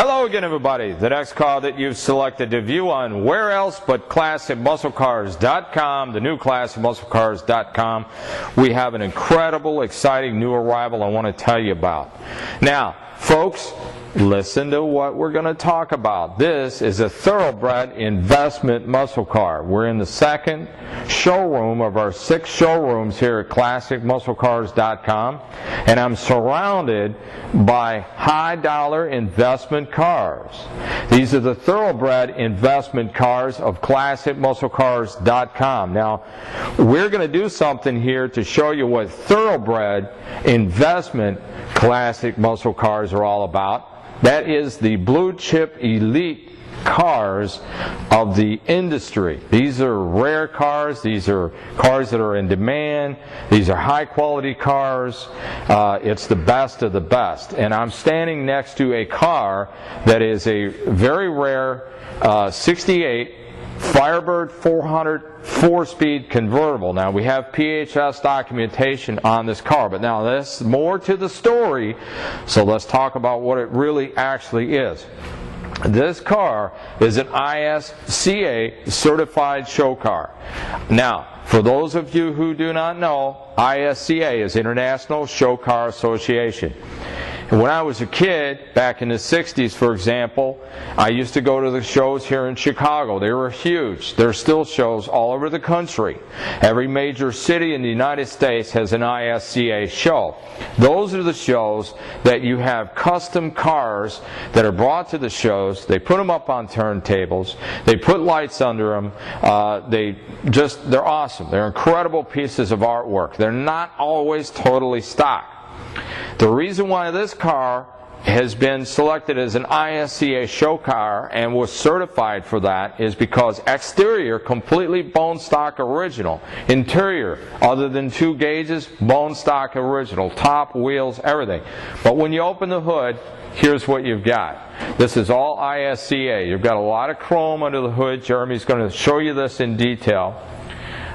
Hello again, everybody. The next car that you've selected to view on where else but ClassicMuscleCars.com, the new ClassicMuscleCars.com, we have an incredible, exciting new arrival I want to tell you about. Now, folks, listen to what we're going to talk about. This is a thoroughbred investment muscle car. We're in the second showroom of our 6 showrooms here at ClassicMuscleCars.com, and I'm surrounded by high-dollar investment cars. These are the thoroughbred investment cars of ClassicMuscleCars.com. Now, we're going to do something here to show you what thoroughbred investment classic muscle cars are all about. That is the blue chip elite cars of the industry. These are rare cars. These are cars that are in demand. These are high quality cars. It's the best of the best. And I'm standing next to a car that is a very rare 68 Firebird 400 4-speed convertible. Now, we have PHS documentation on this car, but now there's more to the story, so let's talk about what it really actually is. This car is an ISCA certified show car. Now, for those of you who do not know, ISCA is International Show Car Association. And when I was a kid, back in the 60s, for example, I used to go to the shows here in Chicago. They were huge. There are still shows all over the country. Every major city in the United States has an ISCA show. Those are the shows that you have custom cars that are brought to the shows. They put them up on turntables. They put lights under them. They're awesome. They're incredible pieces of artwork. They're not always totally stock. The reason why this car has been selected as an ISCA show car and was certified for that is because exterior, completely bone stock original. Interior, other than 2 gauges, bone stock original. Top, wheels, everything. But when you open the hood, here's what you've got. This is all ISCA. You've got a lot of chrome under the hood. Jeremy's going to show you this in detail.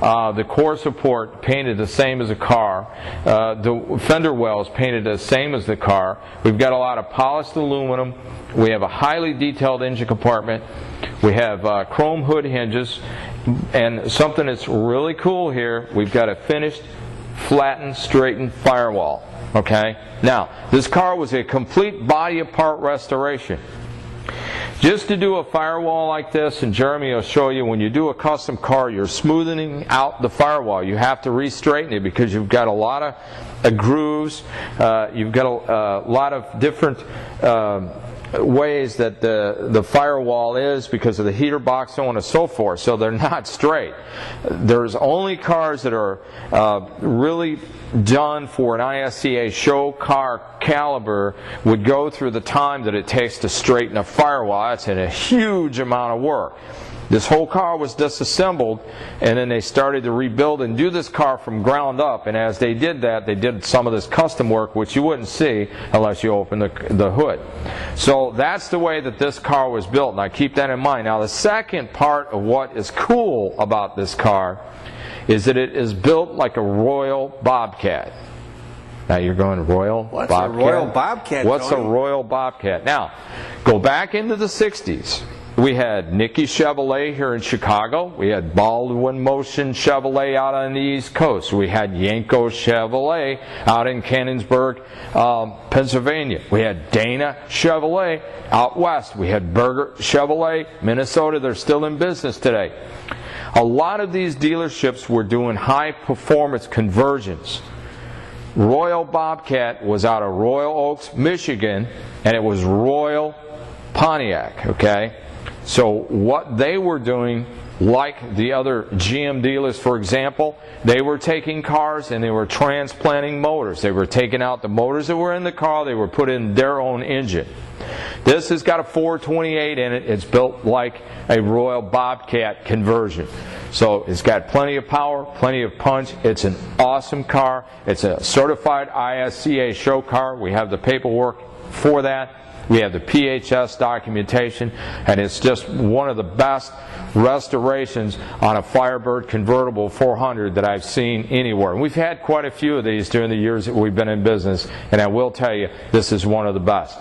The core support painted the same as the car. The fender wells painted the same as the car. We've got a lot of polished aluminum. We have a highly detailed engine compartment. We have chrome hood hinges. And something that's really cool here, we've got a finished, flattened, straightened firewall. Okay? Now, this car was a complete body-apart restoration. Just to do a firewall like this, and Jeremy will show you, when you do a custom car, you're smoothing out the firewall. You have to re-straighten it because you've got a lot of grooves. You've got a lot of different ways that the firewall is because of the heater box, so on and so forth. So they're not straight. There's only cars that are really done for an ISCA show car caliber would go through the time that it takes to straighten a firewall. That's a huge amount of work. This whole car was disassembled, and then they started to rebuild and do this car from ground up. And as they did that, they did some of this custom work, which you wouldn't see unless you open the hood. So that's the way that this car was built, and I keep that in mind. Now, the second part of what is cool about this car is that it is built like a Royal Bobcat. Now you're going, Royal What's Bobcat? a Royal Bobcat? What's Tony? a Royal Bobcat? Now, go back into the 60s. We had Nicky Chevrolet here in Chicago. We had Baldwin Motion Chevrolet out on the East Coast. We had Yanko Chevrolet out in Cannonsburg, Pennsylvania. We had Dana Chevrolet out west. We had Berger Chevrolet, Minnesota. They're still in business today. A lot of these dealerships were doing high performance conversions. Royal Bobcat was out of Royal Oaks, Michigan, and it was Royal Pontiac, okay? So what they were doing, like the other GM dealers, for example, they were taking cars and they were transplanting motors. They were taking out the motors that were in the car, they were putting in their own engine. This has got a 428 in it. It's built like a Royal Bobcat conversion. So it's got plenty of power, plenty of punch. It's an awesome car. It's a certified ISCA show car. We have the paperwork for that. We have the PHS documentation, and it's just one of the best restorations on a Firebird convertible 400 that I've seen anywhere. And we've had quite a few of these during the years that we've been in business, and I will tell you, this is one of the best.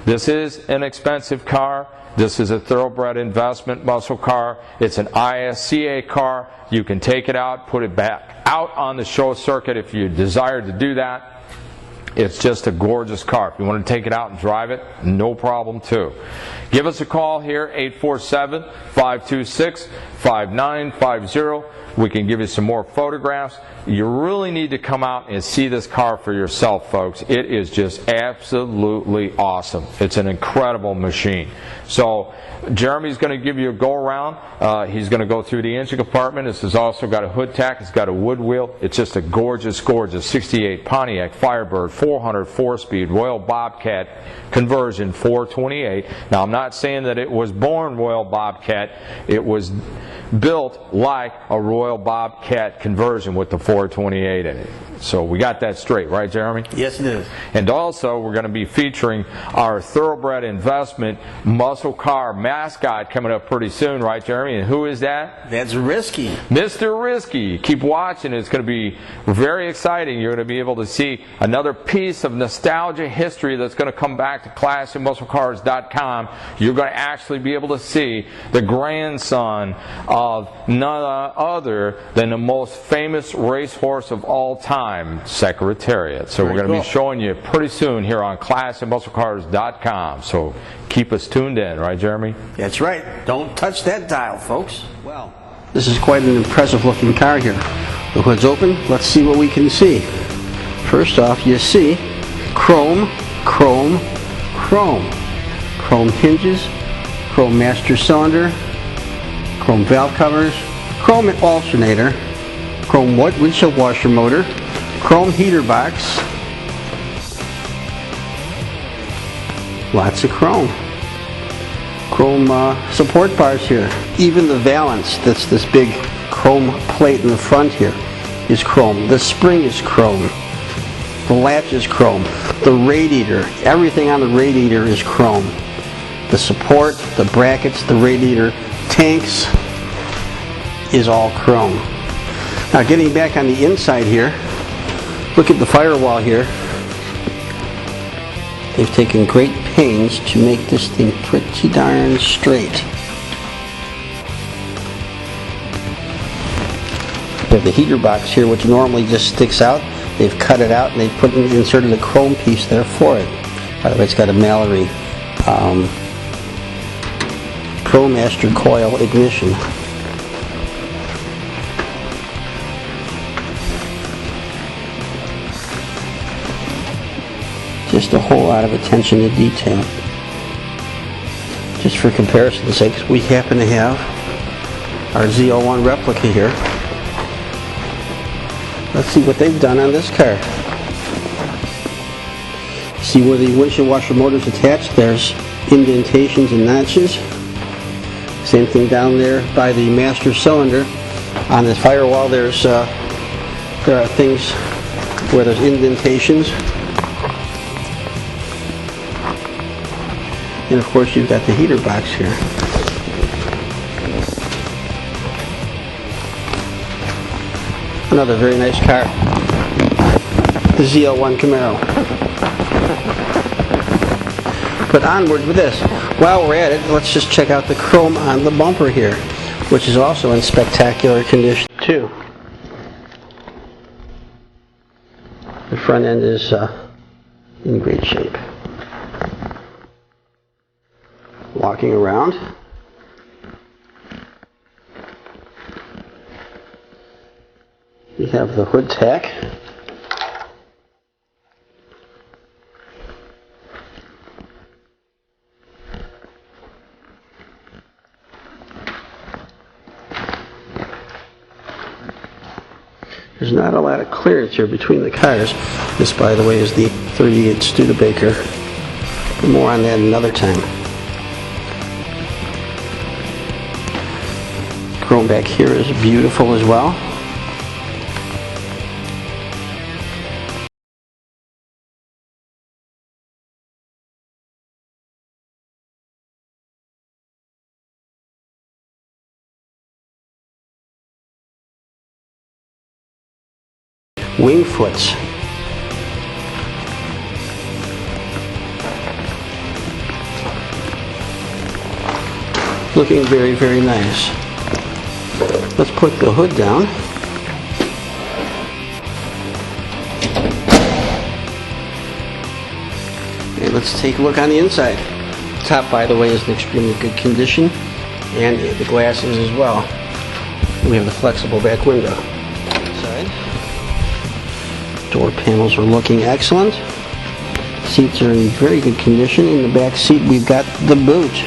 This is an expensive car. This is a thoroughbred investment muscle car. It's an ISCA car. You can take it out, put it back out on the show circuit if you desire to do that. It's just a gorgeous car. If you want to take it out and drive it, no problem too. Give us a call here, 847-526-5950. We can give you some more photographs. You really need to come out and see this car for yourself, folks. It is just absolutely awesome. It's an incredible machine. So Jeremy's going to give you a go around. He's going to go through the engine compartment. This has also got a hood tack. It's got a wood wheel. It's just a gorgeous, gorgeous 68 Pontiac Firebird 400 4-speed Royal Bobcat conversion 428. Now, I'm not saying that it was born Royal Bobcat. It was built like a Royal Bobcat conversion with the 428 in it. So we got that straight, right, Jeremy? Yes, it is. And also, we're going to be featuring our thoroughbred investment muscle car mascot coming up pretty soon, right, Jeremy? And who is that? That's Risky. Mr. Risky. Keep watching. It's going to be very exciting. You're going to be able to see another piece of nostalgia history that's going to come back to ClassicMuscleCars.com. You're going to actually be able to see the grandson of none other than the most famous racehorse of all time, Secretariat. So we're going to be showing you pretty soon here on ClassicMuscleCars.com. So keep us tuned in, right, Jeremy? That's right. Don't touch that dial, folks. Well, this is quite an impressive looking car here. The hood's open. Let's see what we can see. First off, you see chrome, chrome, chrome. Chrome hinges, chrome master cylinder, chrome valve covers, chrome alternator, chrome windshield washer motor, chrome heater box, lots of chrome. Chrome support bars here. Even the valance, that's this big chrome plate in the front here, is chrome. The spring is chrome. The latch is chrome. The radiator, everything on the radiator is chrome. The support, the brackets, the radiator tanks is all chrome. Now getting back on the inside here, look at the firewall here. They've taken great pains to make this thing pretty darn straight. We have the heater box here, which normally just sticks out. They've cut it out and they've inserted a chrome piece there for it. By the way, it's got a Mallory ProMaster coil ignition. Just a whole lot of attention to detail. Just for comparison's sake, we happen to have our Z01 replica here. Let's see what they've done on this car. See where the windshield washer motor is attached? There's indentations and notches. Same thing down there by the master cylinder. On the firewall, there are things where there's indentations. And of course you've got the heater box here. Another very nice car. The ZL1 Camaro. But onwards with this. While we're at it, let's just check out the chrome on the bumper here, which is also in spectacular condition too. The front end is in great shape. Walking around, we have the hood tack. There's not a lot of clearance here between the cars. This, by the way, is the 38 Studebaker. But more on that another time. Chrome back here is beautiful as well. Wing foots. Looking very, very nice. Let's put the hood down. And let's take a look on the inside. The top, by the way, is in extremely good condition, and the glass is as well. We have the flexible back window. Inside. Door panels are looking excellent. Seats are in very good condition. In the back seat, we've got the boot.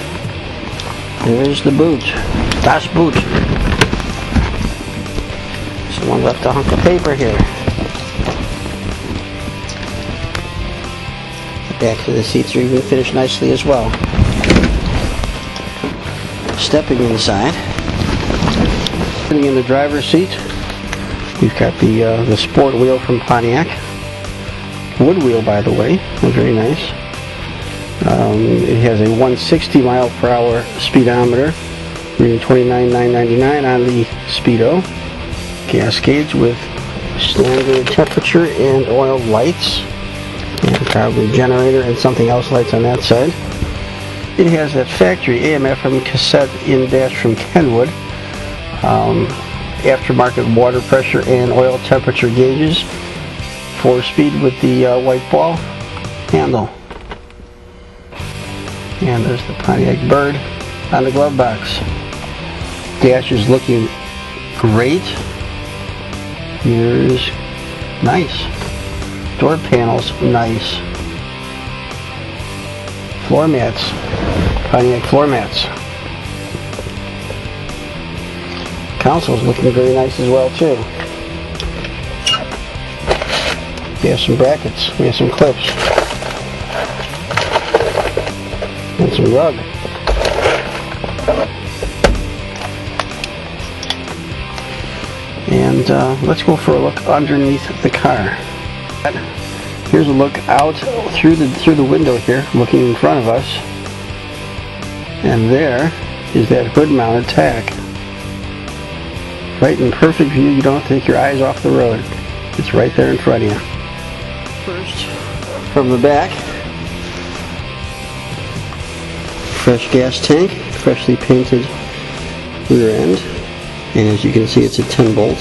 There's the boot. Das Boot. Someone left a hunk of paper here. The backs of the seats are even finished nicely as well. Stepping inside. Sitting in the driver's seat, we've got the sport wheel from Pontiac. Wood wheel, by the way, very nice. It has a 160 mile per hour speedometer, reading 29,999 on the speedo. Gas gauge with standard temperature and oil lights, and probably generator and something else lights on that side. It has that factory AM/FM cassette in dash from Kenwood. Aftermarket water pressure and oil temperature gauges. 4-speed with the white ball handle. And there's the Pontiac bird on the glove box. Dash is looking great. Here's nice. Door panels, nice. Floor mats, Pontiac floor mats. Console's looking very nice as well too. We have some brackets, we have some clips, and some rug. And let's go for a look underneath the car. Here's a look out through the window here, looking in front of us. And there is that hood-mounted tack. Right in perfect view, you don't have to take your eyes off the road. It's right there in front of you. First, from the back, fresh gas tank, freshly painted rear end, and as you can see, it's a 10 bolt.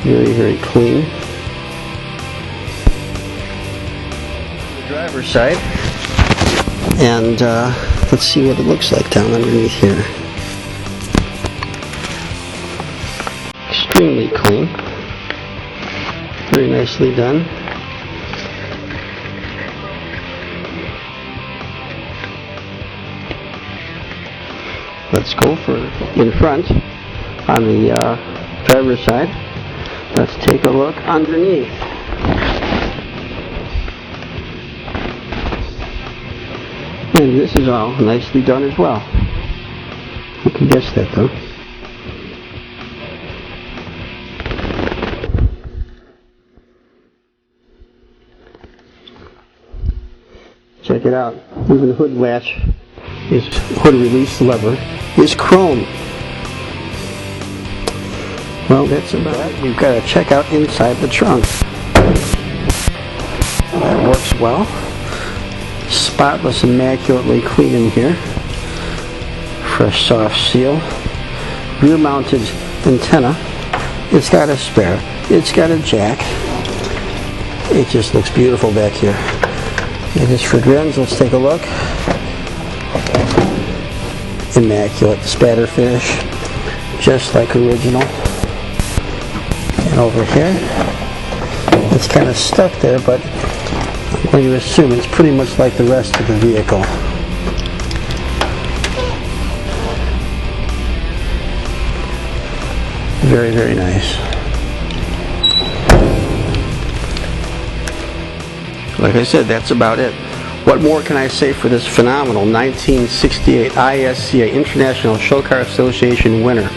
Very, very clean. The driver's side, and let's see what it looks like down underneath here. Extremely clean. Very nicely done. Let's go for in front on the driver's side. Let's take a look underneath. And this is all nicely done as well. You can guess that though. Check it out. Even the hood latch, is hood release lever, is chrome. Well, that's about it. We've got to check out inside the trunk. That works well. Spotless, immaculately clean in here. Fresh soft seal. Rear mounted antenna. It's got a spare. It's got a jack. It just looks beautiful back here. It is for grins. Let's take a look. Immaculate spatter finish, just like original. And over here, it's kind of stuck there, but I'm going to assume it's pretty much like the rest of the vehicle. Very, very nice. Like I said, that's about it. What more can I say for this phenomenal 1968 ISCA International Show Car Association winner?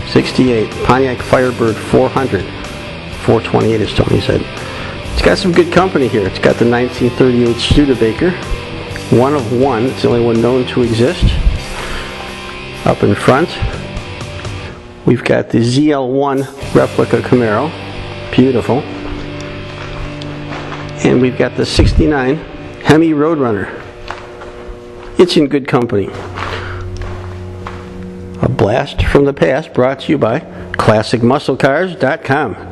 68 Pontiac Firebird 400. 428 as Tony said. It's got some good company here. It's got the 1938 Studebaker. One of one. It's the only one known to exist. Up in front, we've got the ZL1 replica Camaro. Beautiful. And we've got the 69 Hemi Roadrunner it's in good company. A blast from the past brought to you by ClassicMuscleCars.com.